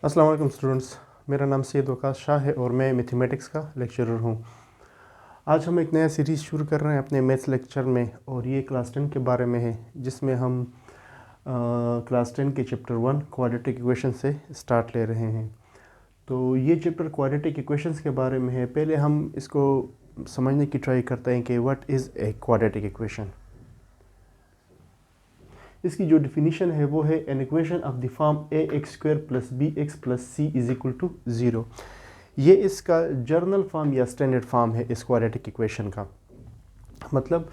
अस्सलाम वालेकुम स्टूडेंट्स। मेरा नाम सैयद वकास शाह है और मैं मैथमेटिक्स का लेक्चरर हूँ। आज हम एक नया सीरीज़ शुरू कर रहे हैं अपने मैथ्स लेक्चर में और ये क्लास 10 के बारे में है, जिसमें हम क्लास 10 के चैप्टर 1 क्वाड्रेटिक इक्वेशन से स्टार्ट ले रहे हैं। तो ये चैप्टर क्वाड्रेटिक इक्वेशंस के बारे में है। पहले हम इसको समझने की ट्राई करते हैं कि what is a quadratic equation. इसकी जो डिफिनीशन है वो है an equation of the form a x square plus b x plus c is equal to 0। ये इसका जर्नल फॉर्म या स्टैंडर्ड फॉर्म है इस क्वाड्रेटिक इक्वेशन का। मतलब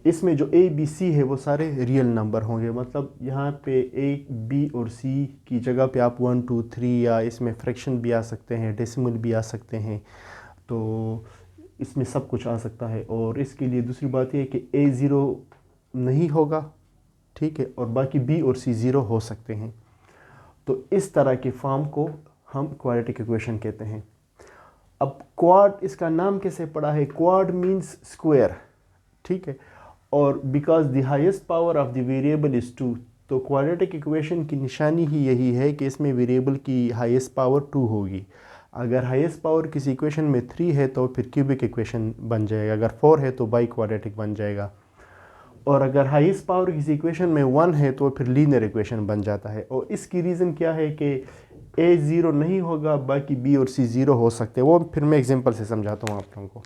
इसमें जो ए बी सी है वो सारे रियल नंबर होंगे। मतलब यहाँ पे ए बी और सी की जगह पे आप 1 2 3 या इसमें फ्रैक्शन भी आ सकते हैं, डेसिमल भी आ सकते हैं, तो इसमें सब कुछ आ सकता है। और इसके लिए दूसरी बात यह है कि ए ज़ीरो नहीं होगा, ठीक है, और बाकी बी और सी ज़ीरो हो सकते हैं। तो इस तरह के फॉर्म को हम क्वाड्रेटिक इक्वेशन कहते हैं। अब क्वाड, इसका नाम कैसे पड़ा है? क्वाड मींस स्क्वायर, ठीक है, और because the highest power of the variable is 2, तो क्वाड्रेटिक इक्वेशन की निशानी ही यही है कि इसमें वेरिएबल की हाईएस्ट पावर 2 होगी। अगर हाईएस्ट पावर किसी इक्वेशन में 3 है तो फिर क्यूबिक इक्वेशन बन जाएगा, अगर 4 है तो बाई क्वाड्रेटिक बन जाएगा, और अगर हाईएस्ट पावर किसी इक्वेशन में 1 है तो फिर लीनियर इक्वेशन बन जाता है। और इसकी रीज़न क्या है कि ए ज़ीरो नहीं होगा, बाकी बी और सी ज़ीरो हो सकते हैं। वो फिर मैं एग्जांपल से समझाता हूँ आप लोगों को।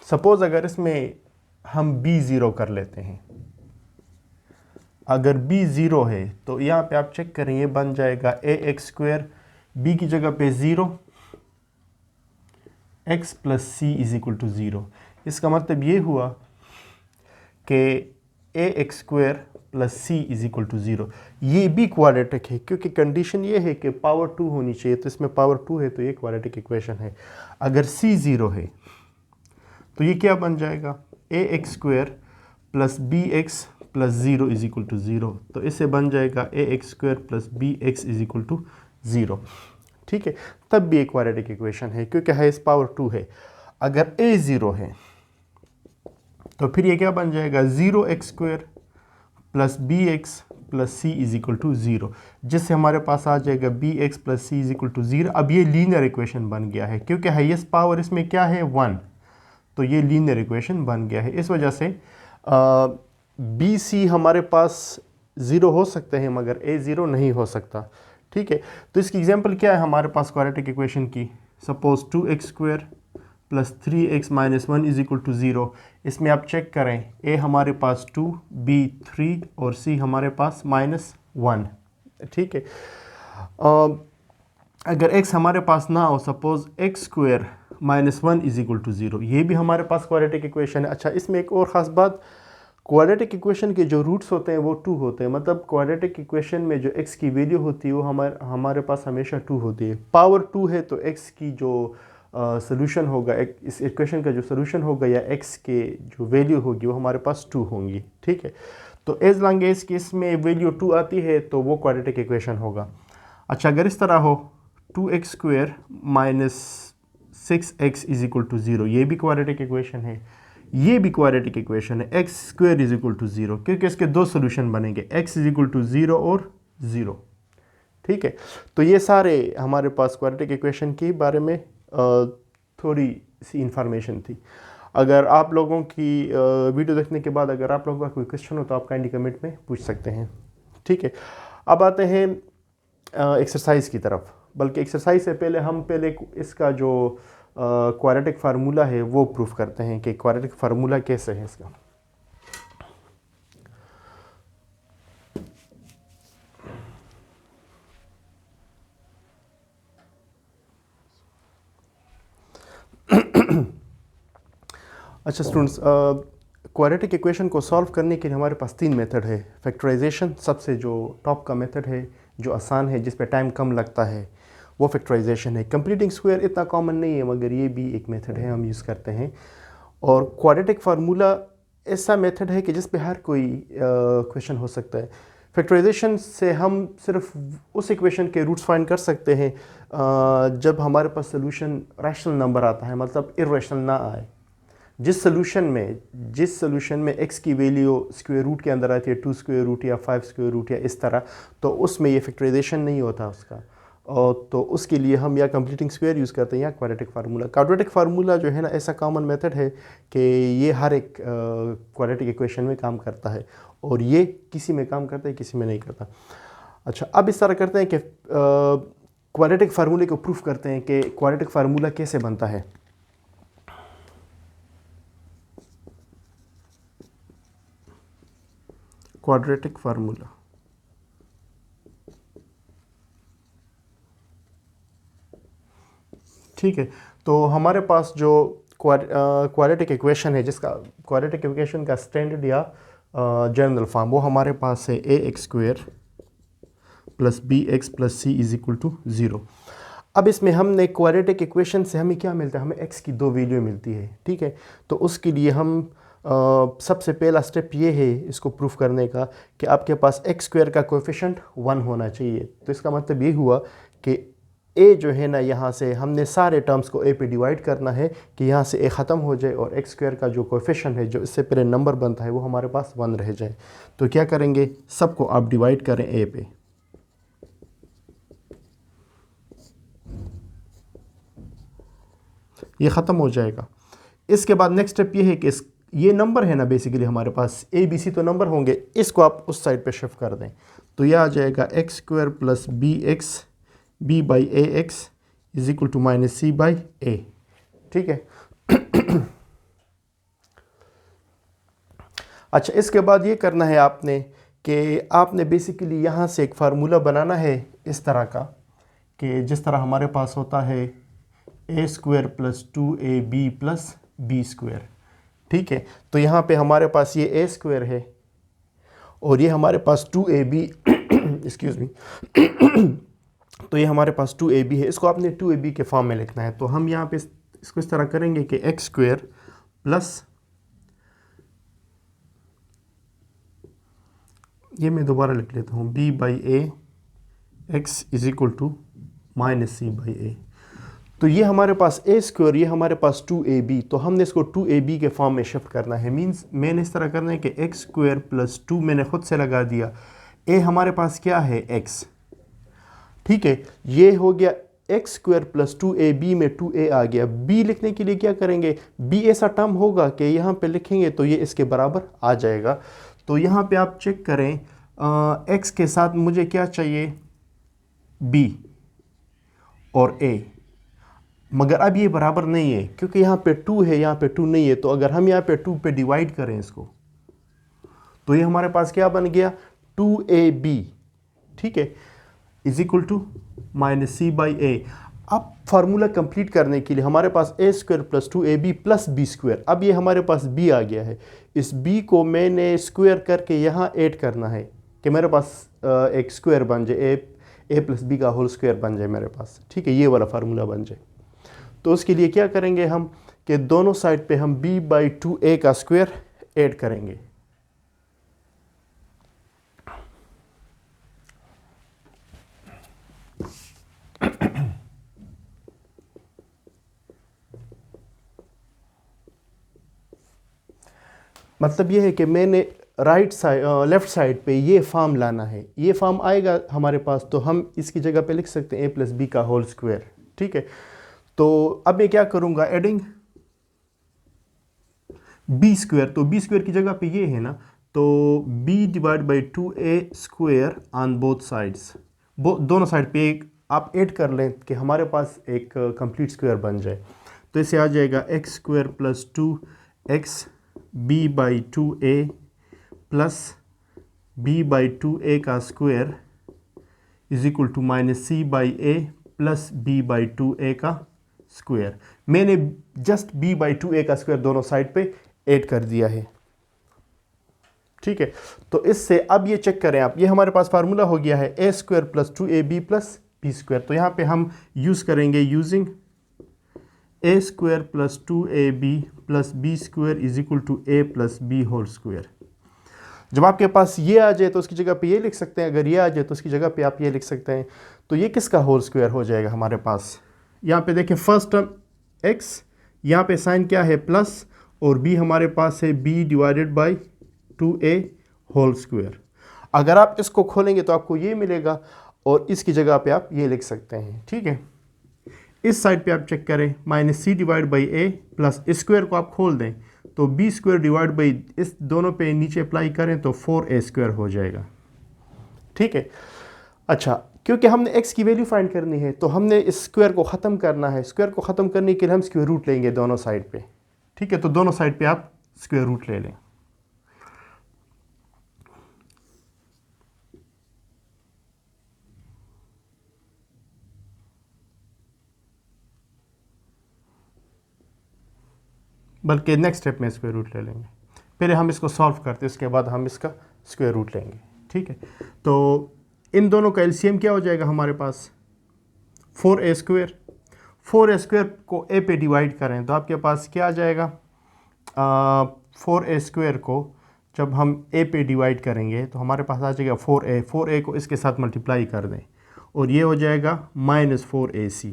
सपोज़ अगर इसमें हम बी ज़ीरो कर लेते हैं, अगर बी ज़ीरो है तो यहाँ पे आप चेक करें, ये बन जाएगा ए एक्स स्क्वायर, बी की जगह पे 0, x plus c is equal to 0। इसका मतलब ये हुआ कि a x square plus c is equal to 0। ये भी क्वाड्रेटिक है क्योंकि कंडीशन ये है कि पावर 2 होनी चाहिए, तो इसमें पावर 2 है तो ये क्वाड्रेटिक इक्वेशन है। अगर सी 0 है तो ये क्या बन जाएगा? A x square plus b x plus 0 is equal to 0। तो इससे बन जाएगा a x square plus b x is equal to 0, ठीक है। तब भी एक क्वाड्रेटिक इक्वेशन है क्योंकि हाईएस्ट पावर 2 है। अगर ए 0 है तो फिर ये क्या बन जाएगा? 0 x square plus b x plus c is equal to 0, जिससे हमारे पास आ जाएगा b x plus c is equal to 0। अब ये लीनियर इक्वेशन बन गया है क्योंकि हाईएस्ट पावर इसमें क्या है? 1, तो ये लीनियर इक्वेशन बन गया है। इस वजह से बी सी हमारे पास 0 हो सकते हैं मगर ए 0 नहीं हो सकता, ठीक है। तो इसकी एग्जांपल क्या है हमारे पास क्वाड्रेटिक इक्वेशन की? Suppose 2x square plus 3x minus 1 is equal to 0। इसमें आप चेक करें, a हमारे पास 2, b 3 और c हमारे पास -1, ठीक है। अगर x हमारे पास ना हो, suppose x square minus 1 is equal to 0, ये भी हमारे पास क्वाड्रेटिक इक्वेशन है। अच्छा, इसमें एक और ख़ास बात, क्वाड्रेटिक इक्वेशन के जो रूट्स होते हैं वो 2 होते हैं। मतलब क्वाड्रेटिक इक्वेशन में जो x की वैल्यू होती है वो हमारे पास हमेशा 2 होती है। पावर 2 है तो x की जो सोल्यूशन होगा, इस इक्वेशन का जो सोल्यूशन होगा या x के जो वैल्यू होगी वो हमारे पास 2 होंगी, ठीक है। तो एज लॉन्ग एज की इसमें वैल्यू 2 आती है तो वो क्वाड्रेटिक इक्वेशन होगा। अच्छा, अगर इस तरह हो 2x square minus 6x is equal to 0, ये भी क्वाड्रेटिक इक्वेशन है। ये भी क्वाड्रेटिक इक्वेशन है, x square is equal to 0, क्योंकि इसके दो सोल्यूशन बनेंगे, x इज इक्वल टू 0 और 0, ठीक है। तो ये सारे हमारे पास क्वाड्रेटिक इक्वेशन के बारे में थोड़ी सी इंफॉर्मेशन थी। अगर आप लोगों की वीडियो देखने के बाद अगर आप लोगों का कोई क्वेश्चन हो तो आप काइंडली कमेंट में पूछ सकते हैं, ठीक है। अब आते हैं एक्सरसाइज की तरफ। बल्कि एक्सरसाइज से पहले हम इसका जो क्वाड्रेटिक फार्मूला है वो प्रूफ करते हैं कि क्वाड्रेटिक फार्मूला कैसे है इसका। अच्छा स्टूडेंट्स, क्वाड्रेटिक इक्वेशन को सॉल्व करने के लिए हमारे पास 3 मेथड है। फैक्टराइजेशन सबसे जो टॉप का मेथड है, जो आसान है, जिस पे टाइम कम लगता है, वो फैक्टराइजेशन है। कंप्लीटिंग स्क्वायर इतना कॉमन नहीं है मगर ये भी एक मेथड है, हम यूज़ करते हैं। और क्वाड्रेटिक फार्मूला ऐसा मेथड है कि जिस पे हर कोई क्वेश्चन हो सकता है। फैक्टराइजेशन से हम सिर्फ उस इक्वेशन के रूट्स फाइंड कर सकते हैं जब हमारे पास सोल्यूशन रैशनल नंबर आता है, मतलब इर्रेशनल ना आए। जिस सोल्यूशन में x की वैल्यू स्क्वायर रूट के अंदर आती है 2 स्क्वायर रूट या 5 स्क्वायर रूट या इस तरह, तो उसमें ये फैक्टराइजेशन नहीं होता उसका, और तो उसके लिए हम या कंप्लीटिंग स्क्वायर यूज़ करते हैं या क्वाड्रेटिक फार्मूला। क्वाड्रेटिक फार्मूला जो है ना ऐसा कॉमन मेथड है कि ये हर एक क्वाड्रेटिक इक्वेशन में काम करता है, और ये किसी में काम करता है किसी में नहीं करता। अच्छा, अब इस तरह करते हैं कि क्वाड्रेटिक फार्मूले को प्रूफ करते हैं कि क्वाड्रेटिक फार्मूला कैसे बनता है। क्वाड्रेटिक फार्मूला, ठीक है। तो हमारे पास जो क्वाड्रेटिक इक्वेशन है, जिसका क्वाड्रेटिक इक्वेशन का स्टैंडर्ड या जनरल फॉर्म, वो हमारे पास है ax² plus bx plus c is equal to 0। अब इसमें हमने क्वाड्रेटिक इक्वेशन से हमें क्या मिलता है, हमें x की 2 वैल्यू मिलती है, ठीक है। तो उसके लिए हम सबसे पहला स्टेप ये है इसको प्रूफ करने का कि आपके पास x² का कोएफिशिएंट 1 होना चाहिए। तो इसका मतलब ये हुआ कि a जो है ना, यहाँ से हमने सारे टर्म्स को a पे डिवाइड करना है कि यहाँ से a ख़त्म हो जाए और x² का जो कोएफिशिएंट है, जो इससे पहले नंबर बनता है, वो हमारे पास 1 रह जाए। तो क्या करेंगे, सबको आप डिवाइड करें a पे, ये ख़त्म हो जाएगा। इसके बाद नेक्स्ट स्टेप ये है कि ये नंबर है ना, बेसिकली हमारे पास a b c तो नंबर होंगे, इसको आप उस साइड पे शिफ्ट कर दें। तो यह आ जाएगा x² plus bx b by a x is equal to minus c by a, ठीक है। अच्छा, इसके बाद ये करना है आपने कि आपने बेसिकली यहाँ से एक फार्मूला बनाना है इस तरह का कि जिस तरह हमारे पास होता है a² plus 2ab plus b², ठीक है। तो यहाँ पे हमारे पास ये a² है और ये हमारे पास 2ab एक्सक्यूज़ मी तो ये हमारे पास 2ab है, इसको आपने 2ab के फॉर्म में लिखना है। तो हम यहाँ पे इसको इस तरह करेंगे कि x² प्लस, ये मैं दोबारा लिख लेता हूँ, b by a x is equal to minus c by a. तो ये हमारे पास a², ये हमारे पास 2ab, तो हमने इसको 2ab के फॉर्म में शिफ्ट करना है। मींस मैंने इस तरह करना है कि x² प्लस 2 मैंने खुद से लगा दिया, a हमारे पास क्या है x, ठीक है। ये हो गया x² प्लस 2ab में 2a आ गया। b लिखने के लिए क्या करेंगे, b ऐसा टर्म होगा कि यहाँ पे लिखेंगे तो ये इसके बराबर आ जाएगा। तो यहाँ पे आप चेक करें, x के साथ मुझे क्या चाहिए, b और a, मगर अब ये बराबर नहीं है क्योंकि यहाँ पे 2 है, यहाँ पे 2 नहीं है। तो अगर हम यहाँ पे 2 पे डिवाइड करें इसको, तो ये हमारे पास क्या बन गया, 2ab, ठीक है, is equal to minus c by a. अब फार्मूला कंप्लीट करने के लिए हमारे पास a² plus 2ab plus b², अब ये हमारे पास b आ गया है। इस b को मैंने स्क्वायर करके यहाँ ऐड करना है कि मेरे पास एक स्क्वायर बन जाए, a प्लस b का होल स्क्वायर बन जाए मेरे पास, ठीक है, ये वाला फार्मूला बन जाए। तो उसके लिए क्या करेंगे हम कि दोनों साइड पे हम b बाई 2a का स्क्वायर ऐड करेंगे। मतलब ये है कि मैंने लेफ़्ट साइड पे ये फॉर्म लाना है, ये फॉर्म आएगा हमारे पास, तो हम इसकी जगह पे लिख सकते हैं a प्लस बी का होल स्क्वायर, ठीक है। तो अब मैं क्या करूँगा, एडिंग b², तो b² की जगह पे ये है ना, तो b divide by 2a² on both sides, दोनों साइड पे एक आप ऐड कर लें कि हमारे पास एक कंप्लीट स्क्वायर बन जाए। तो इसे आ जाएगा x² plus 2x b by 2a plus b by 2a का square is equal to minus c by a plus b by 2a का स्क्वायर। मैंने जस्ट b बाई 2a का स्क्वायर दोनों साइड पे ऐड कर दिया है, ठीक है। तो इससे अब ये चेक करें आप, ये हमारे पास फार्मूला हो गया है a² plus 2ab plus b²। तो यहाँ पे हम यूज़ करेंगे using a² plus 2ab plus b² is equal to a plus b whole square. जब आपके पास ये आ जाए तो उसकी जगह पे ये लिख सकते हैं, अगर ये आ जाए तो उसकी जगह पे आप ये लिख सकते हैं। तो ये किसका होल स्क्वायर हो जाएगा हमारे पास, यहाँ पे देखें फर्स्ट टर्म x, यहाँ पे साइन क्या है प्लस, और b हमारे पास है b divided by 2a whole square. अगर आप इसको खोलेंगे तो आपको ये मिलेगा और इसकी जगह पे आप ये लिख सकते हैं, ठीक है। इस साइड पे आप चेक करें, minus c divide by a plus square को आप खोल दें तो बी स्क्वायर डिवाइड बाई इस दोनों पे नीचे अप्लाई करें तो 4a स्क्वायर हो जाएगा, ठीक है। अच्छा, क्योंकि हमने x की वैल्यू फाइंड करनी है तो हमने इस स्क्वायर को ख़त्म करना है। स्क्वायर को ख़त्म करने के लिए हम स्क्वायर रूट लेंगे दोनों साइड पे, ठीक है। तो दोनों साइड पे आप स्क्वायर रूट ले लें। बल्कि नेक्स्ट स्टेप में स्क्वायर रूट ले लेंगे। पहले हम इसको सॉल्व करते हैं, उसके बाद हम इसका स्क्वायर रूट लेंगे, ठीक है। तो इन दोनों का एलसीएम क्या हो जाएगा हमारे पास 4a स्क्वायर। 4a स्क्वायर को a पे डिवाइड करें तो आपके पास क्या आ जाएगा, 4a स्क्वायर को जब हम a पे डिवाइड करेंगे तो हमारे पास आ जाएगा 4a को इसके साथ मल्टीप्लाई कर दें और ये हो जाएगा माइनस 4ac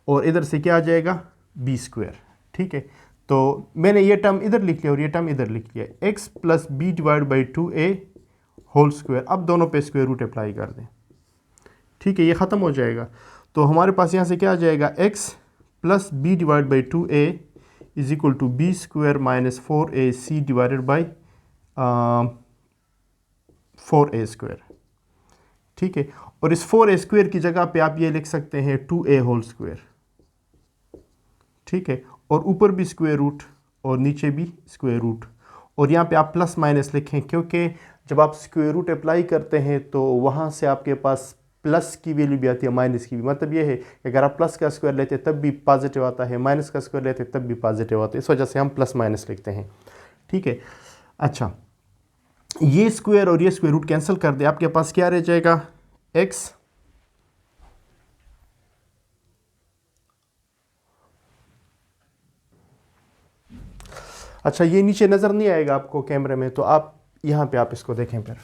और इधर से क्या आ जाएगा b स्क्वायर, ठीक है। तो मैंने ये टर्म इधर लिख लिया और ये टर्म इधर लिख लिया, x plus b divide by 2a whole square. अब दोनों पे स्क्वायर रूट अप्लाई कर दें, ठीक है, ये ख़त्म हो जाएगा। तो हमारे पास यहाँ से क्या आ जाएगा, x plus b divide by 2a is equal to b square minus 4ac divided by 4a square, ठीक है। और इस 4a स्क्वायर की जगह पे आप ये लिख सकते हैं 2a होल स्क्वायर, ठीक है। और ऊपर भी स्क्वायर रूट और नीचे भी स्क्वायर रूट, और यहाँ पे आप प्लस माइनस लिखें क्योंकि जब आप स्क्वायर रूट अप्लाई करते हैं तो वहाँ से आपके पास प्लस की वैल्यू भी आती है, माइनस की भी। मतलब ये है कि अगर आप प्लस का स्क्वायर लेते हैं तब भी पॉजिटिव आता है, माइनस का स्क्वायर लेते हैं तब भी पॉजिटिव आता है, इस वजह से हम प्लस माइनस लिखते हैं, ठीक है। अच्छा, ये स्क्वायर और ये स्क्वायर रूट कैंसिल कर दे, आपके पास क्या रह जाएगा, एक्स अच्छा ये नीचे नज़र नहीं आएगा आपको कैमरे में, तो आप यहाँ पे आप इसको देखें फिर।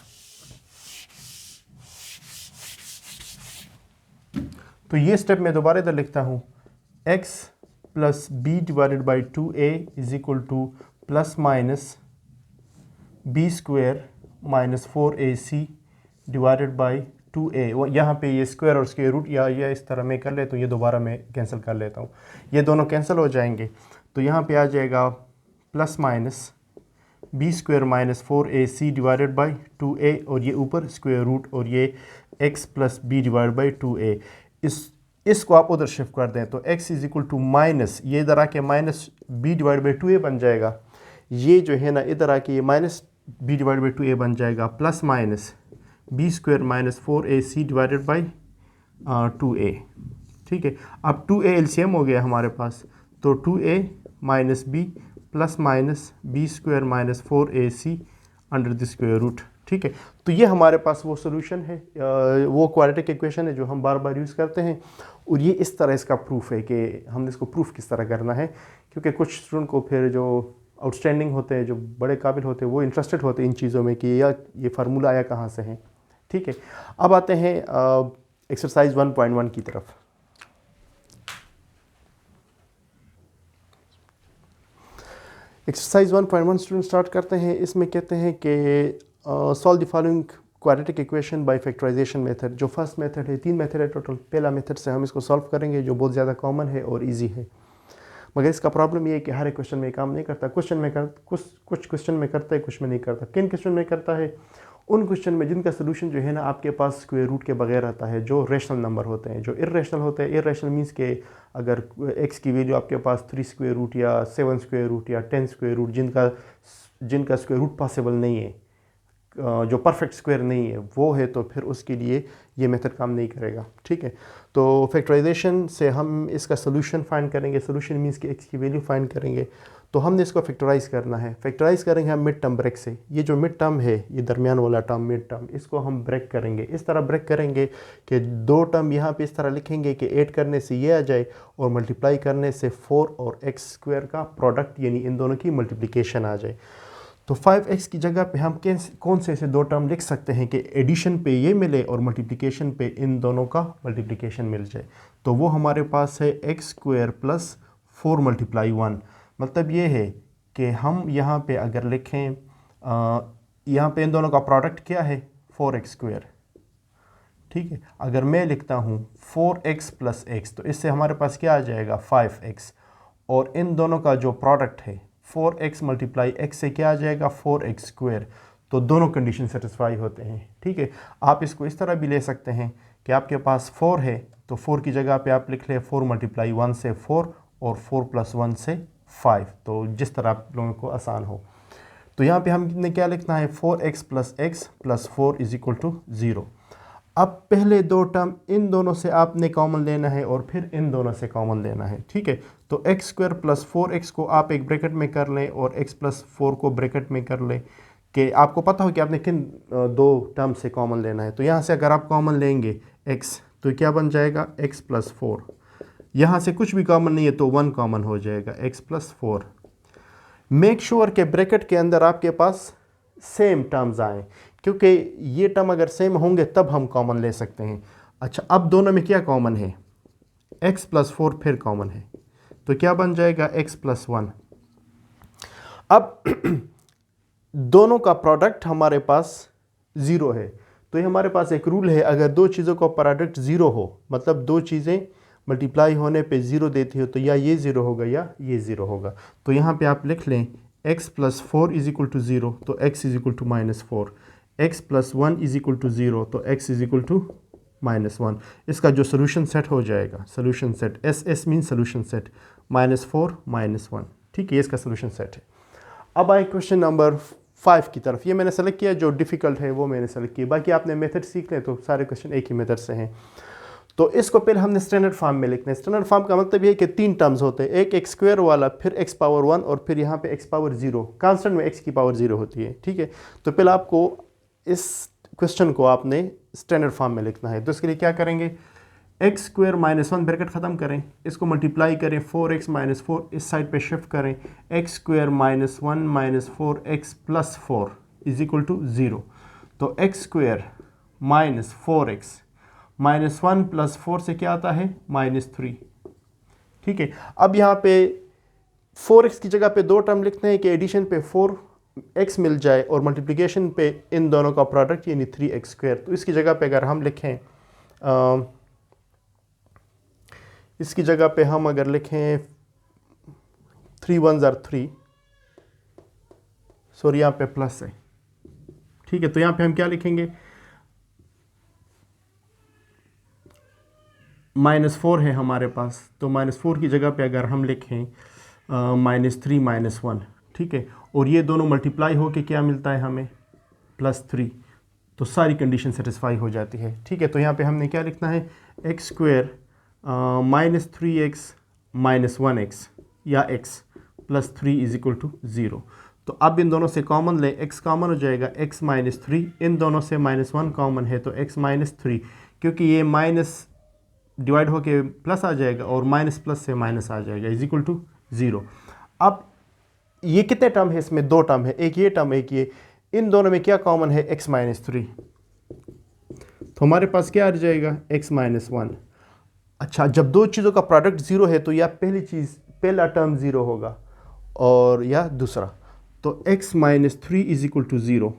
तो ये स्टेप मैं दोबारा इधर लिखता हूँ, x plus b divided by 2a is equal to plus minus b square minus 4ac divided by 2a। यहाँ पे ये स्क्वायर और स्क्वायर रूट या इस तरह मैं कर लेता हूँ, ये दोबारा मैं कैंसिल कर लेता हूँ, ये दोनों कैंसिल हो जाएंगे। तो यहाँ पे आ जाएगा plus minus b square minus 4ac divided by 2a और ये ऊपर स्क्वायर रूट और ये x plus b divide by 2a। इसको आप उधर शिफ्ट कर दें तो x is equal to minus, ये इधर आके minus B divide by 2a बन जाएगा, ये जो है ना इधर आके ये minus B divide by 2a बन जाएगा, plus minus b square minus 4ac divided by 2a, ठीक है। अब 2a एलसीएम हो गया हमारे पास, तो 2a minus b plus minus b square minus 4ac under the square root, ठीक है। तो ये हमारे पास वो सोल्यूशन है, वो क्वाड्रेटिक इक्वेशन है जो हम बार बार यूज़ करते हैं। और ये इस तरह इसका प्रूफ है कि हमने इसको प्रूफ किस तरह करना है, क्योंकि कुछ स्टूडेंट को फिर जो आउटस्टैंडिंग होते हैं, जो बड़े काबिल होते हैं, वो इंटरेस्टेड होते हैं इन चीज़ों में कि ये फार्मूला आया कहाँ से है, ठीक है। अब आते हैं एक्सरसाइज 1.1 की तरफ। एक्सरसाइज 1.1 स्टूडेंट स्टार्ट करते हैं। इसमें कहते हैं कि solve the following quadratic equation by factorization method. जो फर्स्ट मेथड है, 3 मेथड है टोटल, पहला मेथड से हम इसको सॉल्व करेंगे जो बहुत ज़्यादा कॉमन है और इजी है, मगर इसका प्रॉब्लम ये है कि हर एक क्वेश्चन में काम नहीं करता। कुछ क्वेश्चन में करता है, कुछ में नहीं करता। किन क्वेश्चन में करता है, उन क्वेश्चन में जिनका सोल्यूशन जो है ना आपके पास स्क्वायर रूट के बगैर आता है, जो रेशनल नंबर होते हैं। जो इर्रेशनल होते हैं, इर्रेशनल मीन्स के अगर x की वैल्यू आपके पास 3 स्क्वायर रूट या 7 स्क्वायर रूट या 10 स्क्वायर रूट, जिनका स्क्वायर रूट पॉसिबल नहीं है, जो परफेक्ट स्क्वायर नहीं है, वो है तो फिर उसके लिए ये मेथड काम नहीं करेगा, ठीक है। तो फैक्टराइजेशन से हम इसका सोल्यूशन फाइंड करेंगे। सोल्यूशन मीन्स कि x की वैल्यू फाइंड करेंगे, तो हमने इसको फैक्टराइज करना है। फैक्टराइज करेंगे हम मिड टर्म ब्रेक से। ये जो मिड टर्म है, ये दरमियान वाला टर्म मिड टर्म, इसको हम ब्रेक करेंगे। इस तरह ब्रेक करेंगे कि 2 टर्म यहाँ पे इस तरह लिखेंगे कि ऐड करने से ये आ जाए और मल्टीप्लाई करने से 4 और x स्क्वायर का प्रोडक्ट यानी इन दोनों की मल्टीप्लिकेशन आ जाए। तो 5x की जगह पे हम कौन से ऐसे 2 टर्म लिख सकते हैं कि एडिशन पे ये मिले और मल्टीप्लिकेशन पे इन दोनों का मल्टीप्लिकेशन मिल जाए। तो वो हमारे पास है x स्क्वायर प्लस 4 मल्टीप्लाई 1। मतलब ये है कि हम यहाँ पे अगर लिखें यहाँ पे इन दोनों का प्रोडक्ट क्या है 4x², ठीक है। अगर मैं लिखता हूँ 4x + x तो इससे हमारे पास क्या आ जाएगा 5x, और इन दोनों का जो प्रोडक्ट है 4x × x से क्या आ जाएगा 4x²। तो दोनों कंडीशन सेटिस्फाई होते हैं, ठीक है। आप इसको इस तरह भी ले सकते हैं कि आपके पास 4 है तो 4 की जगह पे आप लिख लें 4 × 1 से 4 और 4 + 1 से 5, तो जिस तरह आप लोगों को आसान हो। तो यहाँ पे हमने क्या लिखना है 4x + x + 4 = 0। अब पहले दो टर्म इन दोनों से आपने कॉमन लेना है और फिर इन दोनों से कॉमन लेना है, ठीक है। तो x² + 4x को आप एक ब्रैकेट में कर लें और x + 4 को ब्रैकेट में कर लें, कि आपको पता हो कि आपने किन दो टर्म से कॉमन लेना है। तो यहाँ से अगर आप कॉमन लेंगे x तो क्या बन जाएगा x + 4। यहाँ से कुछ भी कॉमन नहीं है तो 1 कॉमन हो जाएगा x + 4। मेक श्योर के ब्रैकेट के अंदर आपके पास सेम टर्म्स आए, क्योंकि ये टर्म अगर सेम होंगे तब हम कॉमन ले सकते हैं। अच्छा, अब दोनों में क्या कॉमन है x + 4 फिर कॉमन है, तो क्या बन जाएगा x + 1। अब दोनों का प्रोडक्ट हमारे पास 0 है, तो ये हमारे पास एक रूल है, अगर दो चीज़ों का प्रोडक्ट 0 हो, मतलब दो चीज़ें मल्टीप्लाई होने पे 0 देती हो, तो या ये 0 होगा या ये 0 होगा। तो यहाँ पे आप लिख लें x + 4 = 0 तो x = -4, x + 1 = 0 तो x = -1। इसका जो सोल्यूशन सेट हो जाएगा, solution set SS mean solution set -4 -1, ठीक है, इसका सोल्यूशन सेट है। अब आए क्वेश्चन नंबर 5 की तरफ। ये मैंने सेलेक्ट किया, जो डिफ़िकल्ट है वो मैंने सेलेक्ट किया, बाकी आपने मेथड सीख लें तो सारे क्वेश्चन एक ही मेथड से हैं। तो इसको पहले हमने स्टैंडर्ड फॉर्म में लिखना है। स्टैंडर्ड फॉर्म का मतलब ये है कि 3 टर्म्स होते हैं, एक x² वाला, फिर x⁻1 और फिर यहाँ पे x⁻0, कांस्टेंट में x की पावर 0 होती है, ठीक है। तो पहले आपको इस क्वेश्चन को आपने स्टैंडर्ड फॉर्म में लिखना है। तो इसके लिए क्या करेंगे, x² - 1 ब्रैकेट ख़त्म करें, इसको मल्टीप्लाई करें 4x - 4 इस साइड पे शिफ्ट करें, x² - 1 - 4x + 4 = 0। तो x² - 4x -1 + 4 से क्या आता है -3, ठीक है। अब यहाँ पे 4x की जगह पे दो टर्म लिखते हैं कि एडिशन पे 4x मिल जाए और मल्टीप्लिकेशन पे इन दोनों का प्रोडक्ट यानी 3x²। तो इसकी जगह पे अगर हम लिखें इसकी जगह पे हम अगर लिखें 3 1 = 3, सॉरी यहाँ पे प्लस है, ठीक है। तो यहाँ पे हम क्या लिखेंगे -4 है हमारे पास, तो -4 की जगह पे अगर हम लिखें -3 - 1, ठीक है, और ये दोनों मल्टीप्लाई हो के क्या मिलता है हमें +3, तो सारी कंडीशन सेटिस्फाई हो जाती है, ठीक है। तो यहाँ पे हमने क्या लिखना है x² -3x - 1x या x + 3 = 0। तो अब इन दोनों से कॉमन ले, x कॉमन हो जाएगा, x - 3, इन दोनों से -1 कॉमन है तो x - 3, क्योंकि ये माइनस डिवाइड होके प्लस आ जाएगा और माइनस प्लस से माइनस आ जाएगा = 0। अब ये कितने टर्म है, इसमें दो टर्म है, एक ये टर्म एक ये, इन दोनों में क्या कॉमन है x - 3, तो हमारे पास क्या आ जाएगा x - 1। अच्छा, जब दो चीज़ों का प्रोडक्ट 0 है तो या पहला टर्म 0 होगा और या दूसरा, तो x - 3 = 0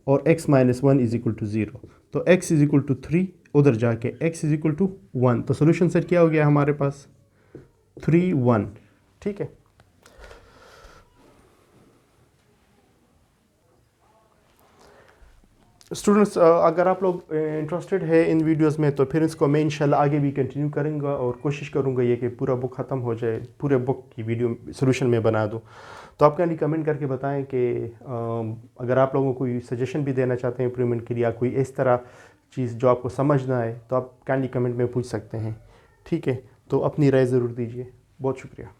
और x - 1 = 0, तो x = 3, उधर जाके x = 1, तो सोल्यूशन सेट क्या हो गया हमारे पास 3 1, ठीक है। स्टूडेंट्स, अगर आप लोग इंटरेस्टेड है इन वीडियोस में तो फिर इसको मैं इंशाल्लाह आगे भी कंटिन्यू करूँगा और कोशिश करूँगा ये कि पूरा बुक ख़त्म हो जाए, पूरे बुक की वीडियो सोल्यूशन में बना दूँ। तो आप कैंडी कमेंट करके बताएं कि अगर आप लोगों को कोई सजेशन भी देना चाहते हैं इम्प्रूवमेंट के लिए, या कोई इस तरह चीज़ जो आपको समझ ना आए तो आप कैंडी कमेंट में पूछ सकते हैं, ठीक है। तो अपनी राय ज़रूर दीजिए। बहुत शुक्रिया।